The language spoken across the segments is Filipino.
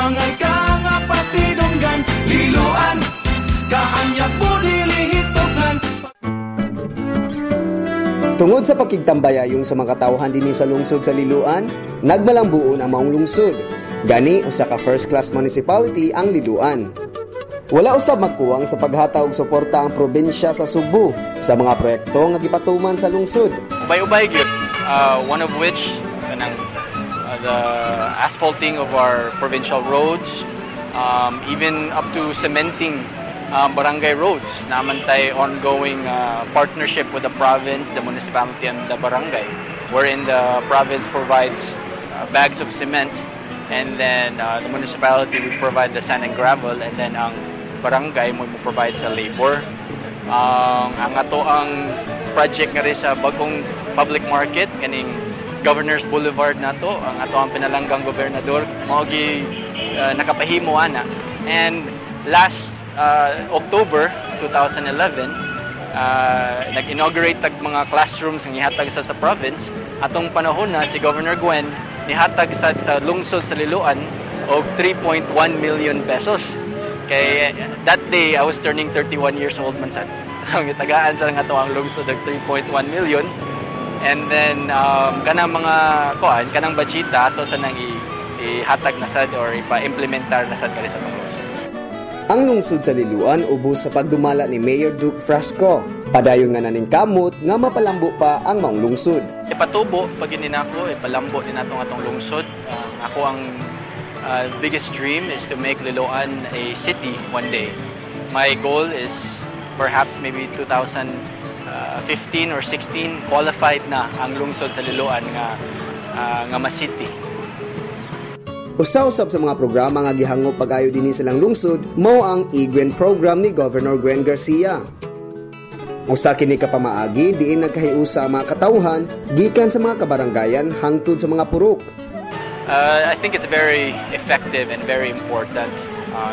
Angay ka nga pasidunggan, liluan, kaanyag po dilihitogan. Tungod sa pakigtambayayong sa mga katawhan dinhi sa lungsod sa Liloan, nagmalangbuon ang maong lungsod. Gani usa ka first class municipality ang Liloan. Wala usab magkuwang sa paghatag og suporta ang probinsya sa Subo sa mga proyekto nga gipatuman sa lungsod. Ubay-ubay gyud, one of which kanang the asphalting of our provincial roads, even up to cementing barangay roads. Naman tayo ongoing partnership with the province, the municipality, and the barangay, wherein the province provides bags of cement, and then the municipality will provide the sand and gravel, and then ang barangay mo provide sa labor. Ang ato ang project nga rin sa bagong public market, kaning Governor's Boulevard na to, ang ato ang pinalanggang gobernador, maogi nakapahimo ana. And last October 2011, nag-inaugurate tag mga classrooms ng ihatag sa province. Atong panahon na si Governor Gwen nihatag sa lungsod sa Liloan og 3.1 million pesos. Kay that day I was turning 31 years old man sad. Ang itagaan sa nga to ang lungsod og 3.1 million. And then kanang mga kanang budgeta ato sa nang ihatag na sad or ipa-implementar na sad kali sa tong lungsod. Ang lungsod sa Liloan ubos sa pagdumala ni Mayor Duke Frasco. Padayon nga naning kamot nga mapalambo pa ang maong lungsod. Ipatubo pag yun ako, ipalambo din nato atong lungsod. Ako ang biggest dream is to make Liloan a city one day. My goal is perhaps maybe 2015 or 16 qualified na ang lungsod sa Liloan nga ma-city. Usa-usab sa mga programa nga gihangop pag-ayo dinhi silang lungsod mao ang IGWEN program ni Governor Gwen Garcia. Usa kini ka pamaagi diin nagkahiusa ang mga katawhan gikan sa mga kabaranggayan hangtod sa mga purok. I think it's very effective and very important,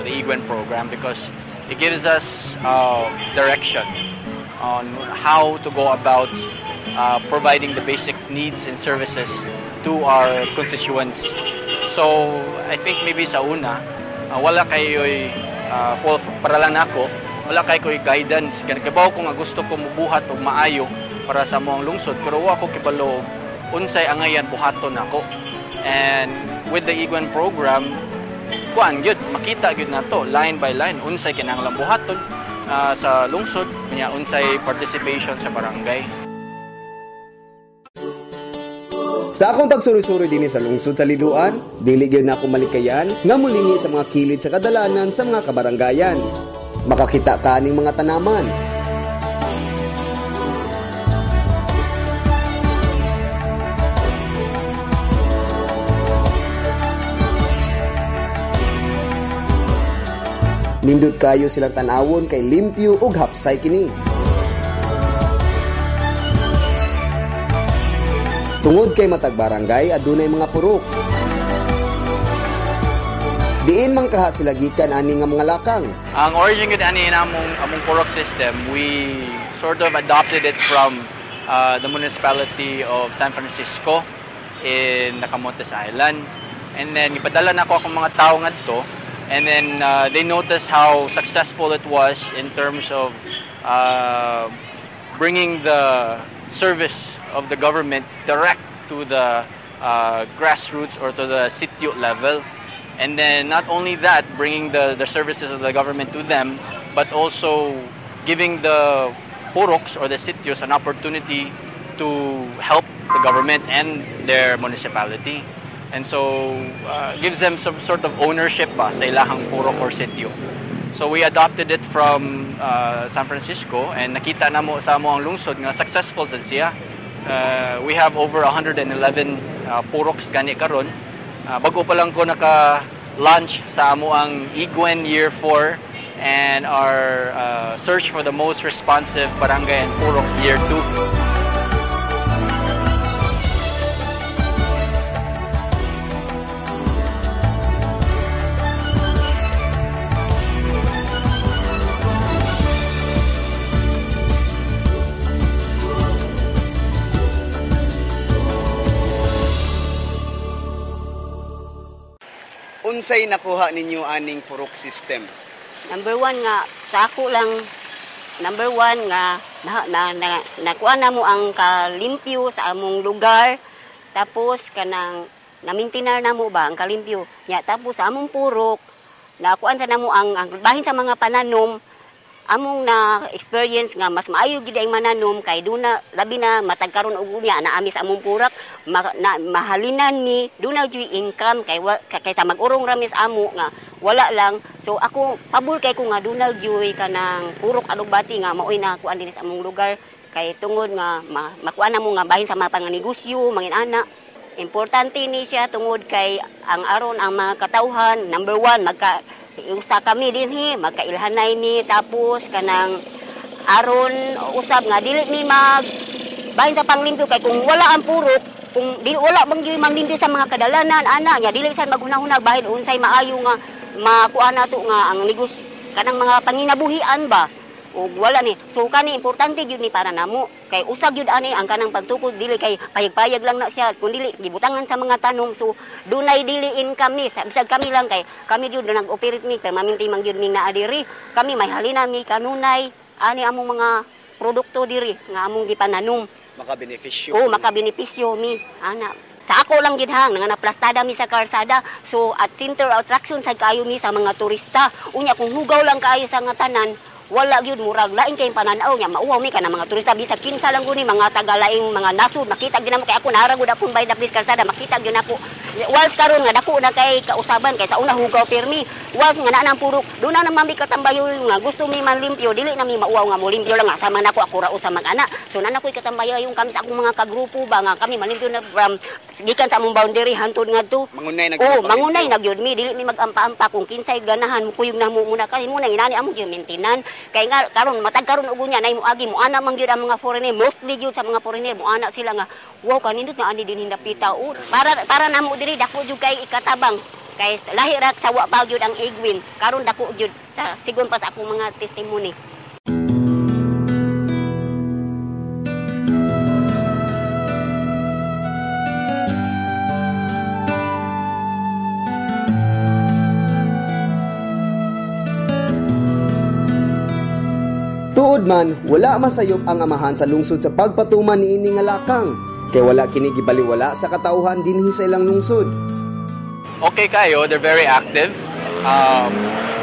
the IGWEN program, because it gives us direction on how to go about providing the basic needs and services to our constituents. So, I think maybe sa una, wala kayo'y, para lang nako, wala kayo'y guidance. Kabaw ko nga gusto ko mubuhat o maayo para sa moang lungsod, pero wa ko kibalo, unsay angayan buhaton ako. And with the IGWEN program, makita gyud nato line by line, unsay kinahanglan buhaton sa lungsod, niya unsay participation sa barangay. Sa akong pagsuri-suri dinhi sa lungsod sa Liloan, dili gyud na ako malikayan nga mulingi sa mga kilid sa kadalanan sa mga kabaranggayan. Makakita ka ning mga tanaman. Nindot kayo silang tanawon kay limpyo ug hapsay kini. Tungod kay matag barangay adunay mga purok. Diin man kaha sila gikan ani nga mga lakang. Ang origin gid ani namong purok system, we sort of adopted it from the municipality of San Francisco in Nacamontes Island. And then ipadala na ako akong mga tawo ngadto, and then they noticed how successful it was in terms of bringing the service of the government direct to the grassroots or to the sitio level. And then not only that, bringing the services of the government to them, but also giving the puroks or the sitios an opportunity to help the government and their municipality. And so gives them some sort of ownership sa ilahang purok or sitio. So we adopted it from San Francisco, and nakita na mo sa amo ang lungsod nga successful sad siya. We have over 111 puroks gani karon. Bago pa lang ko naka-launch sa amo ang IGWEN Year 4 and our search for the most responsive barangay and purok Year 2. unsay nakuha ninyo aning purok system? Number one nga, sa ako lang, number one nga, nakuha na mo ang kalimpyo sa among lugar. Tapos, kanang, namintinar na mo ba ang kalimpyo. Ya, tapos, sa among purok, nakuha sa na mo ang bahin sa mga pananom, among na experience nga mas maayo gid ang mananom kay duna labi na matag karon og unya na amis among purak mahalinan ni duna joy income kay sa mag-urong ramis amo nga wala lang. So ako pabor kay ko nga duna joy kanang purok alugbati nga maoy na kuan dinhi sa among lugar kay tungod nga makuha na mo nga bahin sa mga panganegosyo mangin-ana. Importante ni siya tungod kay ang aron ang mga katawhan number one usa kami dinhi magkailhanay ni tapos kanang aron usab nga dili ni mag bahin sa panglimpyo kay kung wala ang purok kung dili wala bang gyud manglimpyo sa mga kadalanan ana nya dili sad maghunahunag bahin unsay maayo nga makuha nato nga ang negosyo kanang mga panginabuhian ba o wala ni so kani importante gyud ni para namo kay usag gyud ani ang kanang pagtukod dili kay payag-payag lang na siya kun dili gibutangan sa mga tanom so dunay dili income ni bisag kami lang kay kami gyud nag-operate ni kay maminti man gyud ning naa diri kami may halina mi kanunay ani among mga produkto diri nga among gipananom makabenepisyo makabenepisyo mi ana sa ako lang gid hang nga naplastada mi sa karsada so at center attraction sad kayo mi sa mga turista unya kung hugaw lang kayo sa nga tanan wala gyud murag lain kay pananaw nya mauwaw mi kana mga turista bisag kinsa lang guni mga tagalaing mga nasud makita gyud namo kay ako nara gud akong bayad please kalsada makita gyud nako once karon nga dako na kay kausaban kay sa una hugaw pirmi once nga naa nang purok do na mami katambayo nga gusto mi man limpyo dili na mi mauwaw nga mo limpyo lang nga sama nako ako ra usa mag-ana so na nakoy katambayo yung kami sa akong mga kagrupo ba nga kami malimpyo na gikan sa among boundary hantod ngadto mangunay na gyud mi dili mi magampa-ampa kung kinsay ganahan mo kuyog na mo muna kani muna inani amo gyud maintenance kay nga karon matag karon og unya nay moagi mo ana man gyud ang mga foreigner mostly gyud sa mga foreigner mo ana sila nga wow kanindot nga ani din hindapita para namo diri dako jud kay ikatabang kay lahi ra sa wa pa gyud ang Egwin karon dako gyud sa sigon pa sa akong mga testimony. Tuod man, wala masayop ang amahan sa lungsod sa pagpatuman niini nga lakang. Kay wala kini gibaliwala sa katawhan dinhi sa ilang lungsod. Okay kayo, they're very active.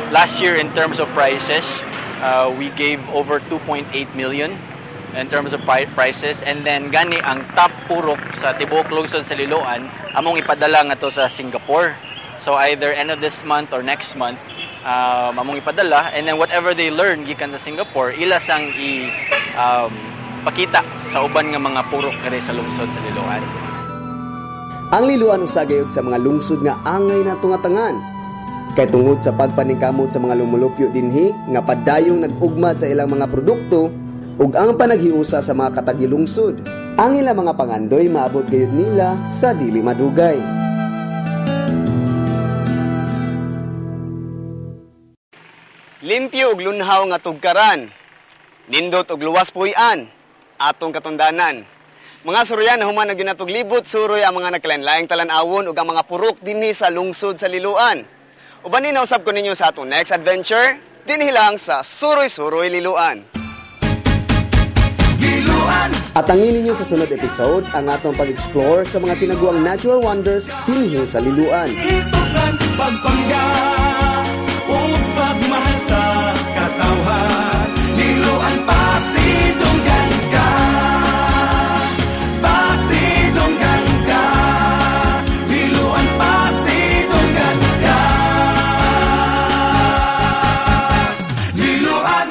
Last year in terms of prices, we gave over 2.8 million in terms of prices and then gani ang top purok sa tibuok lungsod sa Liloan among ipadala nga to sa Singapore. So either end of this month or next month among ipadala and then whatever they learn gikan sa Singapore ila sang pakita sa uban nga mga purok kare sa lungsod sa Liloan. Ang Liloan usa gayud sa mga lungsod nga angay nato nga tangan. Kay tungod sa pagpaningkamot sa mga lumulupyo dinhi nga padayong nag-ugmad sa ilang mga produkto ug ang panaghiusa sa mga katagilungsod. Ang ilang mga pangandoy maabot gayud nila sa dili madugay. Limpyo ug lunhaw nga tugkaran. Nindot ug luwas puy-an atong katundanan. Mga suryan human na ginatog libot suroy ang mga nagkalanlaing talan-awon ug ang mga purok dinhi sa lungsod sa Liloan. Uban ni nausab ko ninyo sa atong next adventure dinhi lang sa Suroy-Suroy Liloan. At angin ninyo sa sunod episode ang atong pag-explore sa mga tinaguang natural wonders dinhi sa Liloan. Pagpangga o pagmahal sa katawhan, Liloan pasidonggan ka, pasidonggan ka, Liloan pasidonggan ka, Liloan.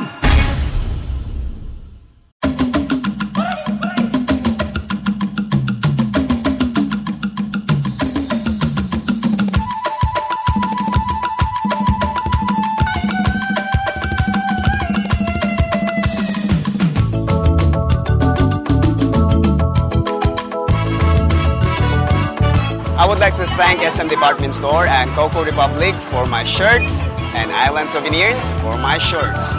I would like to thank SM Department Store and Coco Republic for my shirts and Island Souvenirs for my shirts.